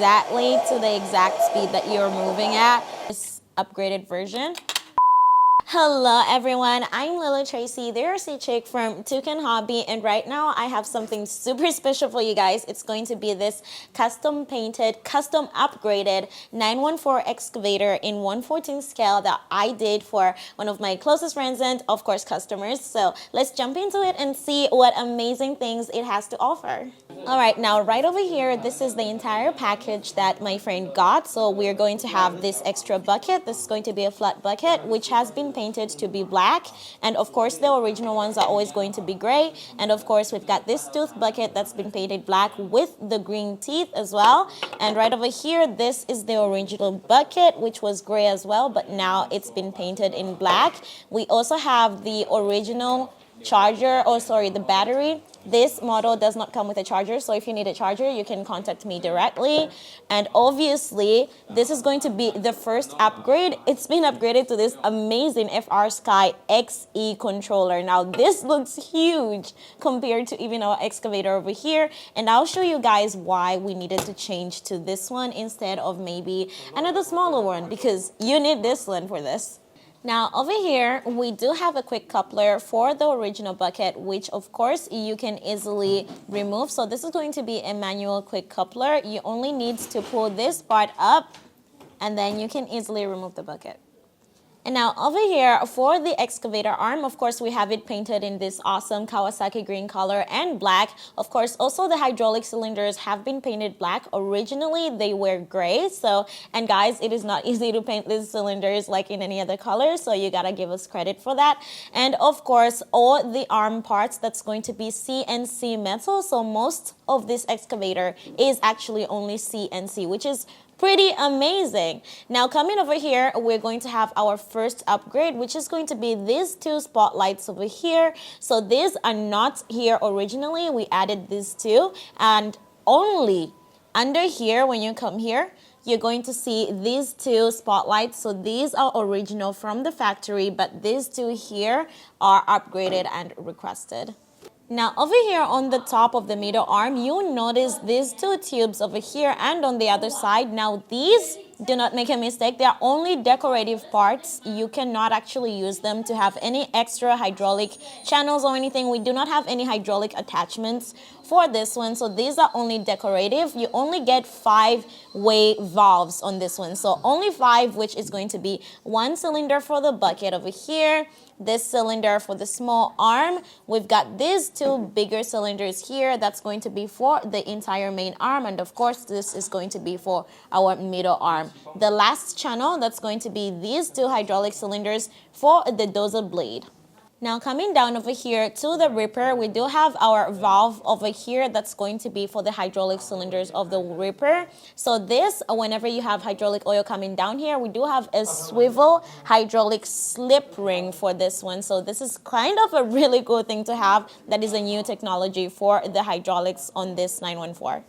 exactly to the exact speed that you're moving at. This upgraded version. Hello everyone, I'm Lily Tracy, the RC chick from Toucan Hobby, and right now I have something super special for you guys. It's going to be this custom painted, custom upgraded 914 excavator in 1/14 scale that I did for one of my closest friends and of course customers. So let's jump into it and see what amazing things it has to offer. Alright, now right over here, this is the entire package that my friend got. So we're going to have this extra bucket. This is going to be a flat bucket which has been painted to be black, and of course the original ones are always going to be gray, and of course we've got this tooth bucket that's been painted black with the green teeth as well. And right over here, this is the original bucket which was gray as well, but now it's been painted in black. We also have the original charger, or sorry, the battery. This model does not come with a charger, so if you need a charger you can contact me directly. And obviously this is going to be the first upgrade. It's been upgraded to this amazing FlySky ST8 controller. Now this looks huge compared to even our excavator over here, and I'll show you guys why we needed to change to this one instead of maybe another smaller one, because you need this one for this. Now over here, we do have a quick coupler for the original bucket, which of course you can easily remove. So this is going to be a manual quick coupler. You only need to pull this part up and then you can easily remove the bucket. And now over here for the excavator arm, of course we have it painted in this awesome Kawasaki green color and black. Of course also the hydraulic cylinders have been painted black. Originally they were gray. So, and guys, it is not easy to paint these cylinders like in any other color, so you gotta give us credit for that. And of course all the arm parts, that's going to be CNC metal. So most of this excavator is actually only CNC, which is pretty amazing. Now coming over here, we're going to have our first upgrade, which is going to be these two spotlights over here. So these are not here originally. We added these two, and only under here, when you come here, you're going to see these two spotlights. So these are original from the factory, but these two here are upgraded and requested. Now over here on the top of the middle arm, you'll notice these two tubes over here and on the other side. Now these, do not make a mistake, they are only decorative parts. You cannot actually use them to have any extra hydraulic channels or anything. We do not have any hydraulic attachments for this one, so these are only decorative. You only get 5-way valves on this one, so only 5, which is going to be 1 cylinder for the bucket over here, this cylinder for the small arm. We've got these 2 bigger cylinders here, that's going to be for the entire main arm, and of course this is going to be for our middle arm. The last channel, that's going to be these 2 hydraulic cylinders for the dozer blade. Now coming down over here to the ripper, we do have our valve over here that's going to be for the hydraulic cylinders of the ripper. So this, whenever you have hydraulic oil coming down here, we do have a swivel hydraulic slip ring for this one. So this is kind of a really cool thing to have. That is a new technology for the hydraulics on this 914.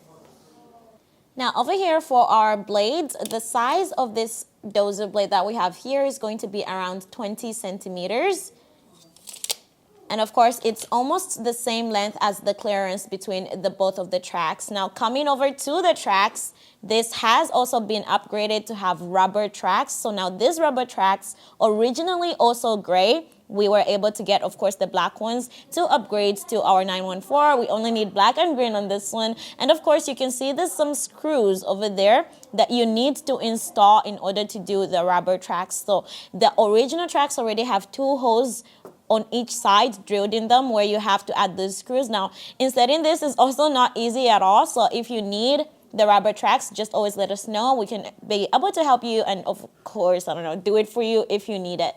Now over here for our blades, the size of this dozer blade that we have here is going to be around 20 centimeters. And of course, it's almost the same length as the clearance between the both of the tracks. Now coming over to the tracks, this has also been upgraded to have rubber tracks. So now these rubber tracks, originally also gray, we were able to get, of course, the black ones to upgrade to our 914. We only need black and green on this one. And of course, you can see there's some screws over there that you need to install in order to do the rubber tracks. So the original tracks already have 2 holes on each side drilled in them where you have to add the screws. Now, inserting this is also not easy at all. So if you need the rubber tracks, just always let us know. We can be able to help you and of course, I don't know, do it for you if you need it.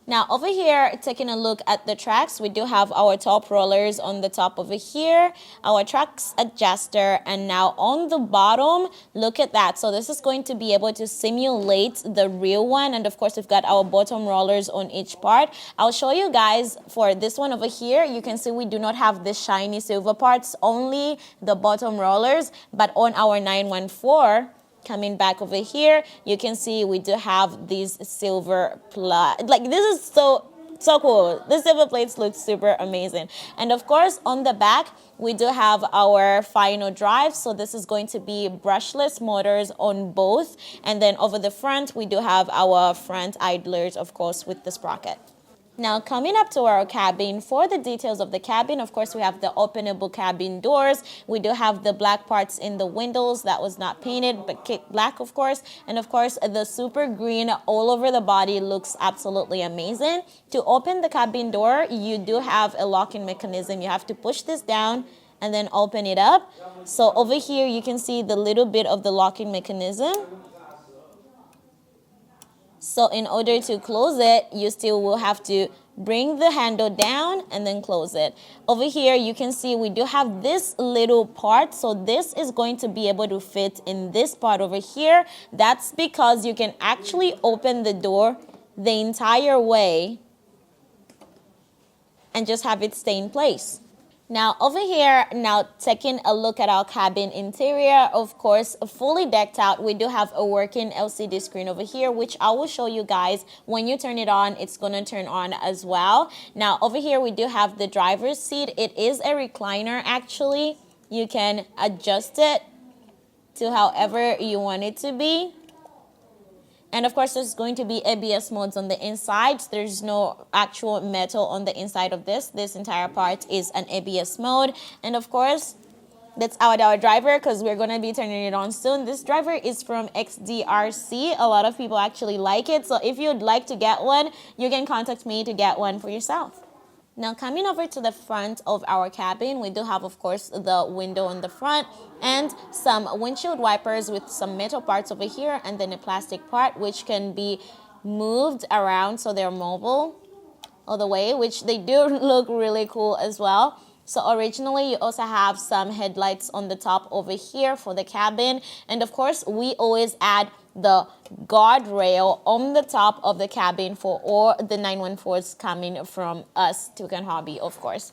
Now over here, taking a look at the tracks, we do have our top rollers on the top over here, our tracks adjuster, and now on the bottom, look at that. So this is going to be able to simulate the real one, and of course we've got our bottom rollers on each part. I'll show you guys for this one over here. You can see we do not have the shiny silver parts, only the bottom rollers, but on our 914, coming back over here, you can see we do have these silver like this is so So cool. The silver plates look super amazing. And of course, on the back, we do have our final drive. So this is going to be brushless motors on both. And then over the front, we do have our front idlers, of course, with the sprocket. Now, coming up to our cabin, for the details of the cabin, of course, we have the openable cabin doors. We do have the black parts in the windows that was not painted, but kept black, of course. And of course, the super green all over the body looks absolutely amazing. To open the cabin door, you do have a locking mechanism. You have to push this down and then open it up. So over here, you can see the little bit of the locking mechanism. So in order to close it, you still will have to bring the handle down and then close it. Over here, you can see we do have this little part. So this is going to be able to fit in this part over here. That's because you can actually open the door the entire way and just have it stay in place. Now over here, now taking a look at our cabin interior, of course, fully decked out. We do have a working LCD screen over here, which I will show you guys. When you turn it on, it's going to turn on as well. Now over here, we do have the driver's seat. It is a recliner, actually. You can adjust it to however you want it to be. And of course, there's going to be ABS modes on the inside. There's no actual metal on the inside of this. This entire part is an ABS mode. And of course, that's our driver, because we're going to be turning it on soon. This driver is from XDRC. A lot of people actually like it. So if you'd like to get one, you can contact me to get one for yourself. Now, coming over to the front of our cabin, we do have, of course, the window on the front and some windshield wipers with some metal parts over here and then a plastic part which can be moved around so they're mobile all the way, which they do look really cool as well. So originally, you also have some headlights on the top over here for the cabin. And of course, we always add the guardrail on the top of the cabin for all the 914s coming from us, Toucan Hobby, of course.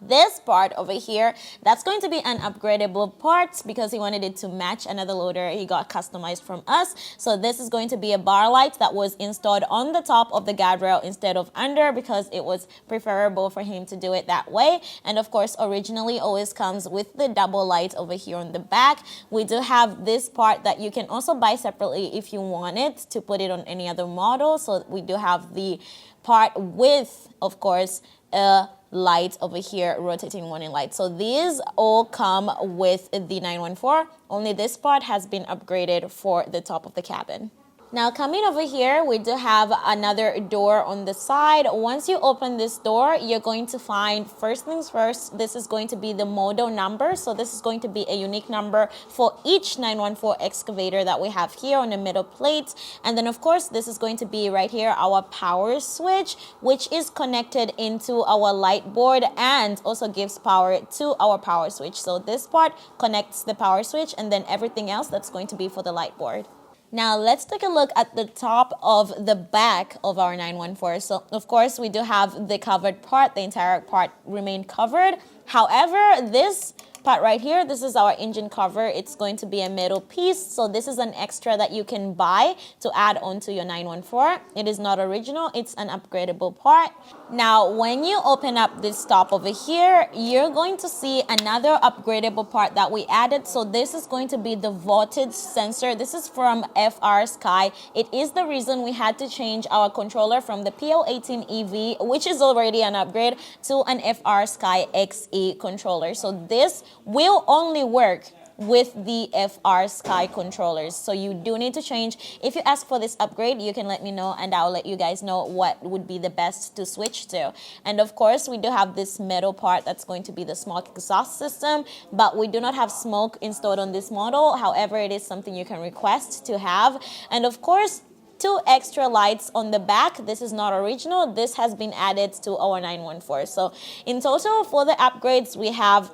This part over here, that's going to be an upgradable part because he wanted it to match another loader he got customized from us. So this is going to be a bar light that was installed on the top of the guardrail instead of under, because it was preferable for him to do it that way. And of course, originally always comes with the double light over here on the back. We do have this part that you can also buy separately if you want it to put it on any other model. So we do have the part with, of course, a light over here, rotating warning light. So these all come with the 914, only this part has been upgraded for the top of the cabin. Now coming over here, we do have another door on the side. Once you open this door, you're going to find, first things first, this is going to be the model number. So this is going to be a unique number for each 914 excavator that we have here on the middle plate. And then of course, this is going to be right here, our power switch, which is connected into our light board and also gives power to our power switch. So this part connects the power switch, and then everything else that's going to be for the light board. Now, let's take a look at the top of the back of our 914. So, of course, we do have the covered part. The entire part remained covered. However, this part right here, this is our engine cover. It's going to be a metal piece. So this is an extra that you can buy to add onto your 914. It is not original. It's an upgradable part. Now, when you open up this top over here, you're going to see another upgradable part that we added. So this is going to be the voltage sensor. This is from FlySky. It is the reason we had to change our controller from the PO18 EV, which is already an upgrade, to an FlySky XE controller. So this will only work with the FlySky controllers. So you do need to change. If you ask for this upgrade, you can let me know and I'll let you guys know what would be the best to switch to. And of course, we do have this metal part that's going to be the smoke exhaust system, but we do not have smoke installed on this model. However, it is something you can request to have. And of course, 2 extra lights on the back. This is not original. This has been added to our 914. So in total, for the upgrades, we have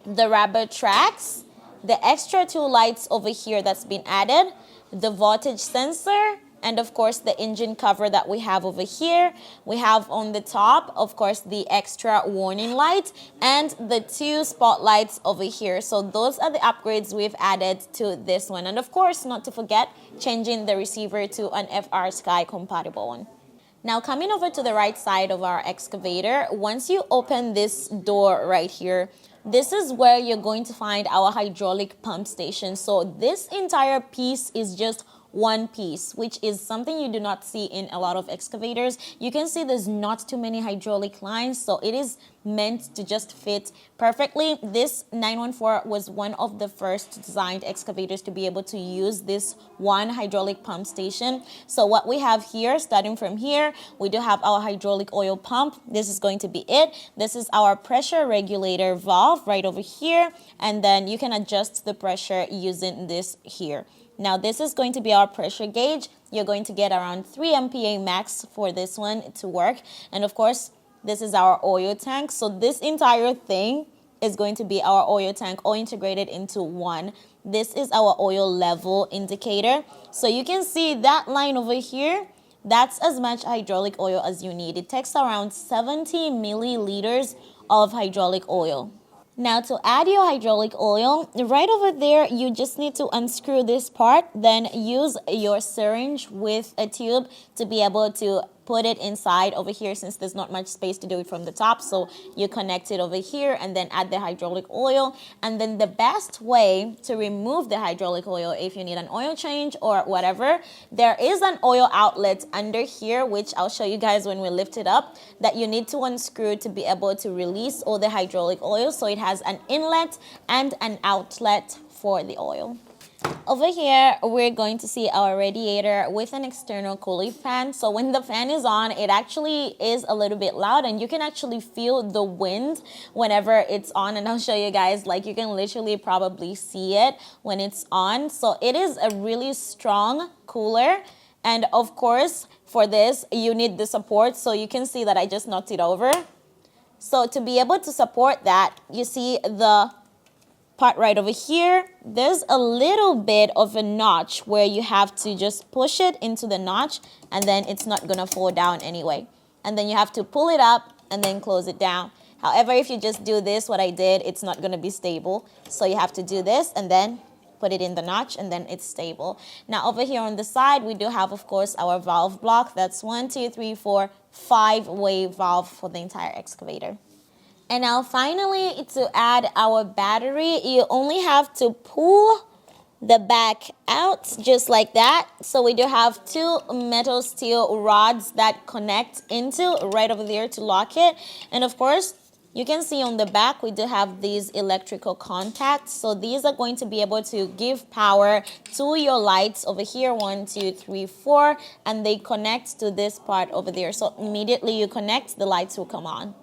the rubber tracks, the extra 2 lights over here that's been added, the voltage sensor, and of course the engine cover that we have over here. We have on the top, of course, the extra warning light and the 2 spotlights over here. So those are the upgrades we've added to this one. And of course, not to forget, changing the receiver to an FlySky compatible one. Now coming over to the right side of our excavator, once you open this door right here, this is where you're going to find our hydraulic pump station. So this entire piece is just one piece, which is something you do not see in a lot of excavators. You can see there's not too many hydraulic lines, so it is meant to just fit perfectly. This 914 was one of the first designed excavators to be able to use this one hydraulic pump station. So what we have here, starting from here, we do have our hydraulic oil pump. This is going to be it. This is our pressure regulator valve right over here, and then you can adjust the pressure using this here. Now this is going to be our pressure gauge. You're going to get around 3 MPa max for this one to work. And of course, this is our oil tank. So this entire thing is going to be our oil tank all integrated into one. This is our oil level indicator. So you can see that line over here. That's as much hydraulic oil as you need. It takes around 70 milliliters of hydraulic oil. Now to add your hydraulic oil, right over there, you just need to unscrew this part, then use your syringe with a tube to be able to put it inside over here, since there's not much space to do it from the top. So you connect it over here and then add the hydraulic oil. And then the best way to remove the hydraulic oil, if you need an oil change or whatever, there is an oil outlet under here, which I'll show you guys when we lift it up, that you need to unscrew to be able to release all the hydraulic oil. So it has an inlet and an outlet for the oil. Over here, we're going to see our radiator with an external cooling fan. So when the fan is on, it actually is a little bit loud, and you can actually feel the wind whenever it's on. And I'll show you guys, like, you can literally probably see it when it's on. So it is a really strong cooler. And of course, for this, you need the support. So you can see that I just knocked it over. So to be able to support that, you see the part right over here, there's a little bit of a notch where you have to just push it into the notch, and then it's not gonna fall down anyway. And then you have to pull it up and then close it down. However, if you just do this, what I did, it's not gonna be stable. So you have to do this and then put it in the notch, and then it's stable. Now over here on the side, we do have, of course, our valve block. That's 1, 2, 3, 4, 5-way valve for the entire excavator. And now finally, to add our battery, you only have to pull the back out just like that. So we do have 2 metal steel rods that connect into right over there to lock it. And of course, you can see on the back, we do have these electrical contacts. So these are going to be able to give power to your lights over here, 1, 2, 3, 4, and they connect to this part over there. So immediately you connect, the lights will come on.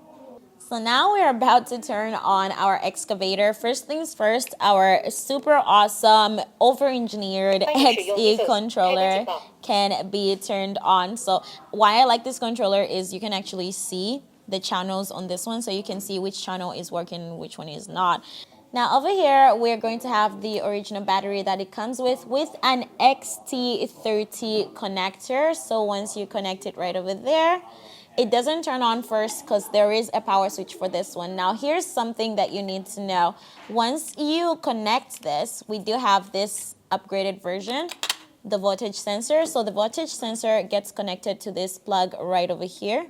So now we're about to turn on our excavator. First things first, our super awesome, over-engineered XE controller can be turned on. So why I like this controller is you can actually see the channels on this one, so you can see which channel is working and which one is not. Now over here, we're going to have the original battery that it comes with an XT30 connector. So once you connect it right over there, it doesn't turn on first because there is a power switch for this one. Now here's something that you need to know. Once you connect this, we do have this upgraded version, the voltage sensor. So the voltage sensor gets connected to this plug right over here.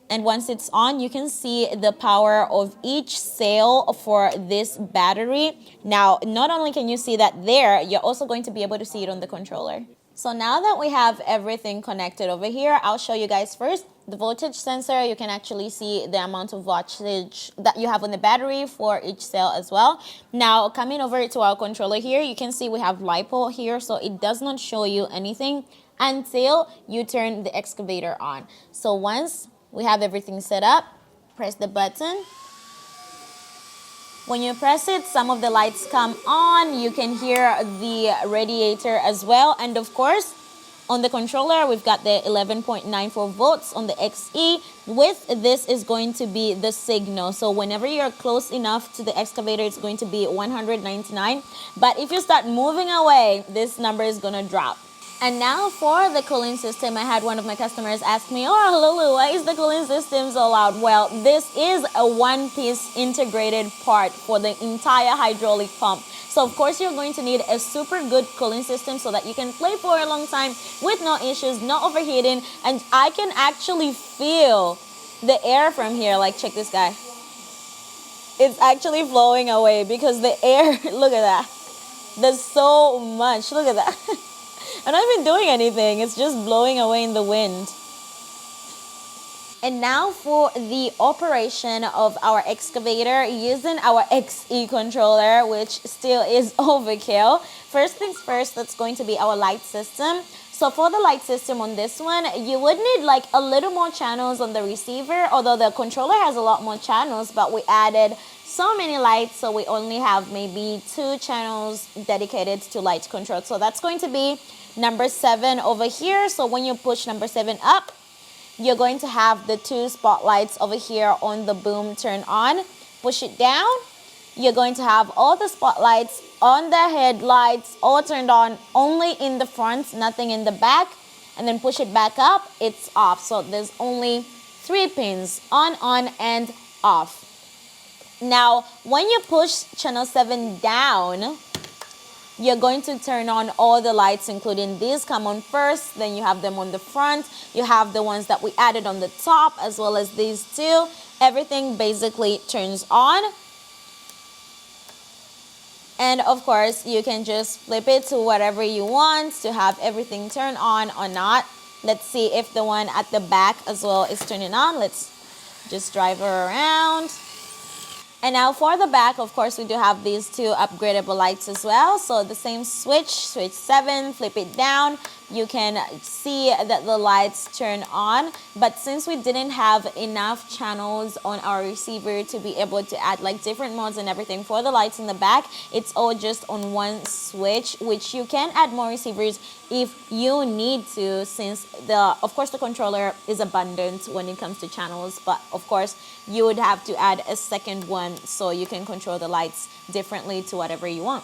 And once it's on, you can see the power of each cell for this battery. Now, not only can you see that there, you're also going to be able to see it on the controller. So now that we have everything connected over here, I'll show you guys first the voltage sensor. You can actually see the amount of wattage that you have on the battery for each cell as well. Now, coming over to our controller here, you can see we have LiPo here, so it does not show you anything until you turn the excavator on. So once we have everything set up, press the button. When you press it, some of the lights come on. You can hear the radiator as well. And of course, on the controller, we've got the 11.94 volts on the XE. With this is going to be the signal. So whenever you're close enough to the excavator, it's going to be 199. But if you start moving away, this number is going to drop. And now for the cooling system, I had one of my customers ask me, oh, Lulu, why is the cooling system so loud? Well, this is a one-piece integrated part for the entire hydraulic pump. So of course you're going to need a super good cooling system so that you can play for a long time with no issues, no overheating. And I can actually feel the air from here. Like, check this guy. It's actually flowing away because the air, look at that. There's so much, look at that. I'm not even doing anything, it's just blowing away in the wind. And now for the operation of our excavator using our XE controller, which still is overkill. First things first, that's going to be our light system. So for the light system on this one, you would need like a little more channels on the receiver, although the controller has a lot more channels, but we added so many lights, so we only have maybe 2 channels dedicated to light control. So that's going to be number 7 over here. So when you push number 7 up, you're going to have the 2 spotlights over here on the boom turn on. Push it down, you're going to have all the spotlights on the headlights all turned on, only in the front, nothing in the back. And then push it back up, it's off. So there's only 3 pins, on, and off. Now, when you push channel 7 down, you're going to turn on all the lights, including these come on first, then you have them on the front, you have the ones that we added on the top, as well as these 2. Everything basically turns on. And of course, you can just flip it to whatever you want to have everything turn on or not. Let's see if the one at the back as well is turning on. Let's just drive her around. And now for the back, of course, we do have these 2 upgradable lights as well. So the same switch 7, flip it down. You can see that the lights turn on. But since we didn't have enough channels on our receiver to be able to add like different modes and everything for the lights in the back, it's all just on one switch, which you can add more receivers if you need to, since of course the controller is abundant when it comes to channels, but of course you would have to add a second one so you can control the lights differently to whatever you want.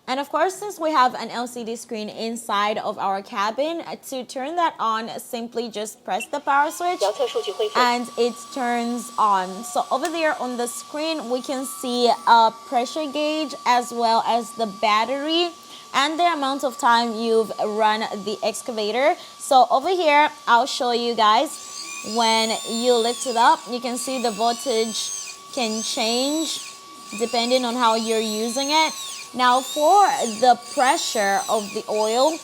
And of course, since we have an LCD screen inside of our cabin, to turn that on, simply just press the power switch and it turns on. So over there on the screen, we can see a pressure gauge as well as the battery and the amount of time you've run the excavator. So over here, I'll show you guys. When you lift it up, you can see the voltage can change depending on how you're using it. Now for the pressure of the oil,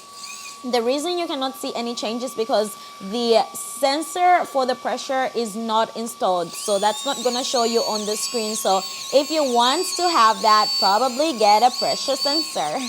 the reason you cannot see any changes because the sensor for the pressure is not installed. So that's not going to show you on the screen. So if you want to have that, probably get a pressure sensor.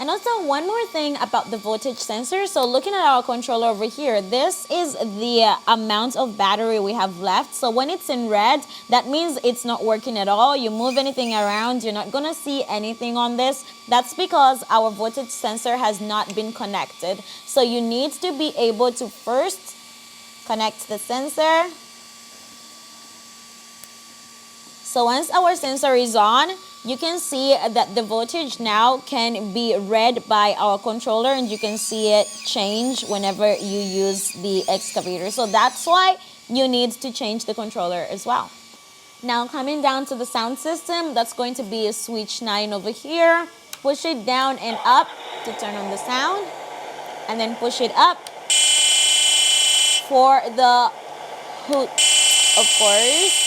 And also one more thing about the voltage sensor. So looking at our controller over here, this is the amount of battery we have left. So when it's in red, that means it's not working at all. You move anything around, you're not going to see anything on this. That's because our voltage sensor has not been connected. So you need to be able to first connect the sensor. So once our sensor is on, you can see that the voltage now can be read by our controller and you can see it change whenever you use the excavator. So that's why you need to change the controller as well. Now coming down to the sound system, that's going to be a switch 9 over here. Push it down and up to turn on the sound, and then push it up for the hoot, of course.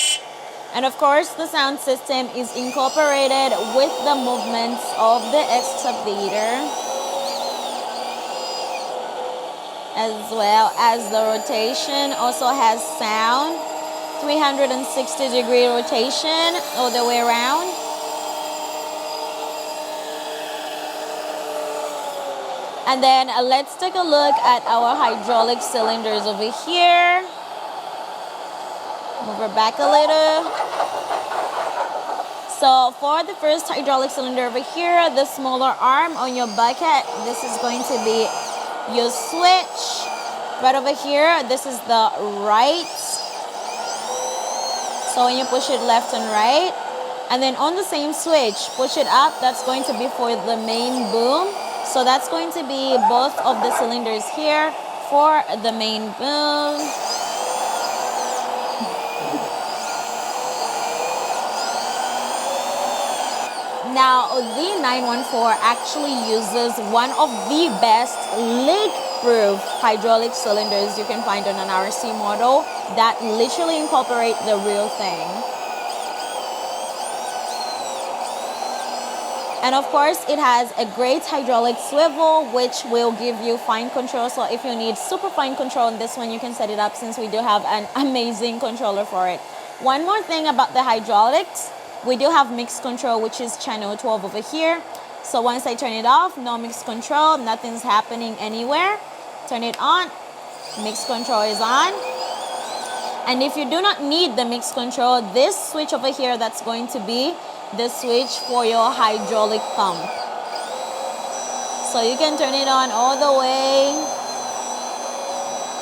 And of course, the sound system is incorporated with the movements of the excavator, as well as the rotation also has sound, 360-degree rotation all the way around. And then let's take a look at our hydraulic cylinders over here. Move her back a little. So for the first hydraulic cylinder over here, the smaller arm on your bucket, this is going to be your switch. Right over here, this is the right. So when you push it left and right, and then on the same switch, push it up, that's going to be for the main boom. So that's going to be both of the cylinders here for the main boom. Now, the 914 actually uses one of the best leak-proof hydraulic cylinders you can find on an RC model that literally incorporate the real thing. And of course, it has a great hydraulic swivel, which will give you fine control. So if you need super fine control on this one, you can set it up since we do have an amazing controller for it. One more thing about the hydraulics, we do have mixed control, which is channel 12 over here. So once I turn it off, no mixed control, nothing's happening anywhere. Turn it on, mixed control is on. And if you do not need the mixed control, this switch over here, that's going to be the switch for your hydraulic pump. So you can turn it on all the way.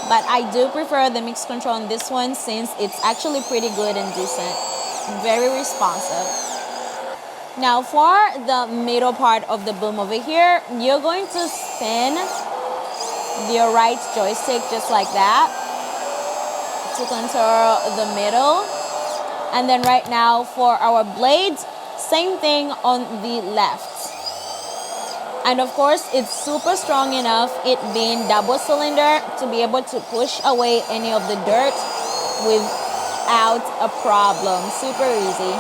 But I do prefer the mixed control on this one since it's actually pretty good and decent. Very responsive. Now for the middle part of the boom over here, you're going to spin your right joystick just like that to control the middle. And then right now for our blades, same thing on the left. And of course, it's super strong enough, it being double cylinder, to be able to push away any of the dirt without a problem. Super easy.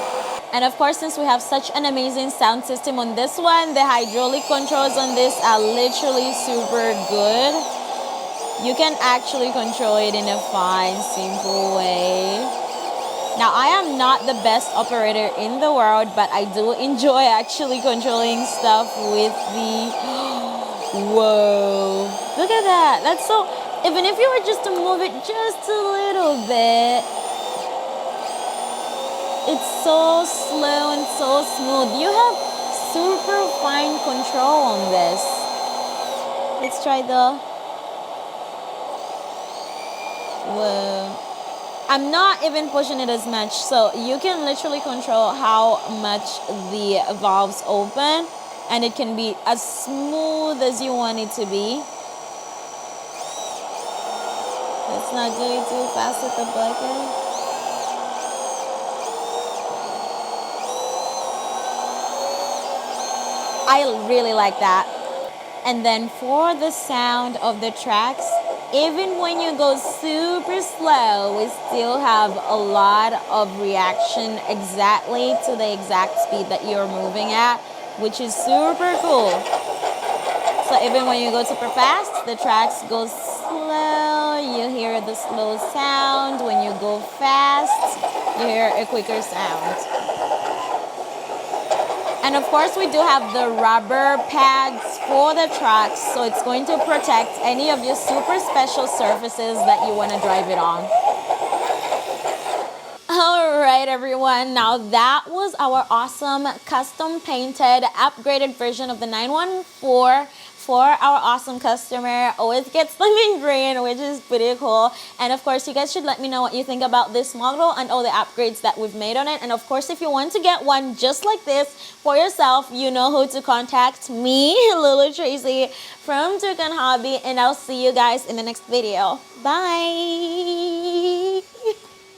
And of course, since we have such an amazing sound system on this one, the hydraulic controls on this are literally super good. You can actually control it in a fine, simple way. Now, I am not the best operator in the world, but I do enjoy actually controlling stuff with the... Whoa. Look at that. That's so... Even if you were just to move it just a little bit, it's so slow and so smooth. You have super fine control on this. Let's try the... Whoa. I'm not even pushing it as much, so you can literally control how much the valves open, and it can be as smooth as you want it to be. Let's not do it too fast with the bucket. I really like that. And then for the sound of the tracks, even when you go super slow, we still have a lot of reaction exactly to the exact speed that you're moving at, which is super cool. So even when you go super fast, the tracks go slow, you hear the slow sound. When you go fast, you hear a quicker sound. And of course, we do have the rubber pads for the tracks, so it's going to protect any of your super special surfaces that you want to drive it on. All right, everyone. Now that was our awesome custom painted upgraded version of the 914 for our awesome customer. Always gets them in green, which is pretty cool. And of course, you guys should let me know what you think about this model and all the upgrades that we've made on it. And of course, if you want to get one just like this for yourself, you know who to contact. Me, Lulu Tracy from Tukan Hobby, and I'll see you guys in the next video. Bye.